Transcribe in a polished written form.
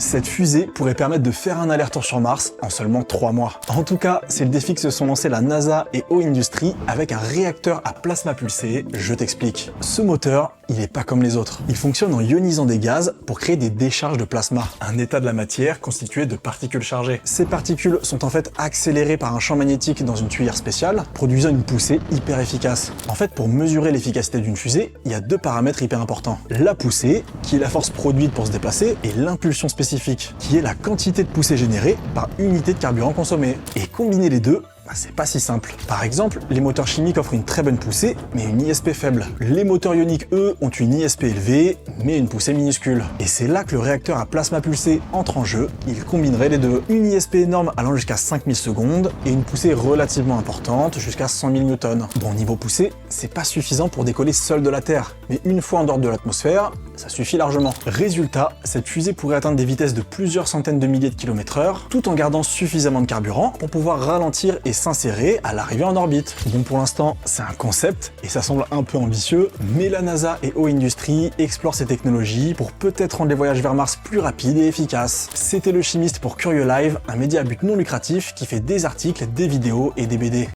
Cette fusée pourrait permettre de faire un aller-retour sur Mars en seulement 3 mois. En tout cas, c'est le défi que se sont lancés la NASA et O Industries avec un réacteur à plasma pulsé. Je t'explique. Ce moteur, il n'est pas comme les autres. Il fonctionne en ionisant des gaz pour créer des décharges de plasma, un état de la matière constitué de particules chargées. Ces particules sont en fait accélérées par un champ magnétique dans une tuyère spéciale, produisant une poussée hyper efficace. En fait, pour mesurer l'efficacité d'une fusée, il y a 2 paramètres hyper importants. La poussée, qui est la force produite pour se déplacer, et l'impulsion spécifique, qui est la quantité de poussée générée par unité de carburant consommée. Et combiner les deux, c'est pas si simple. Par exemple, les moteurs chimiques offrent une très bonne poussée, mais une ISP faible. Les moteurs ioniques, eux, ont une ISP élevée, mais une poussée minuscule. Et c'est là que le réacteur à plasma pulsé entre en jeu. Il combinerait les deux. Une ISP énorme allant jusqu'à 5000 secondes, et une poussée relativement importante, jusqu'à 100 000 newtons. Bon, niveau poussée, c'est pas suffisant pour décoller seul de la Terre, mais une fois en dehors de l'atmosphère, ça suffit largement. Résultat, cette fusée pourrait atteindre des vitesses de plusieurs centaines de milliers de km/h, tout en gardant suffisamment de carburant pour pouvoir ralentir et s'insérer à l'arrivée en orbite. Bon, pour l'instant, c'est un concept et ça semble un peu ambitieux, mais la NASA et O Industries explorent ces technologies pour peut-être rendre les voyages vers Mars plus rapides et efficaces. C'était Le Chimiste pour Curieux Live, un média à but non lucratif qui fait des articles, des vidéos et des BD.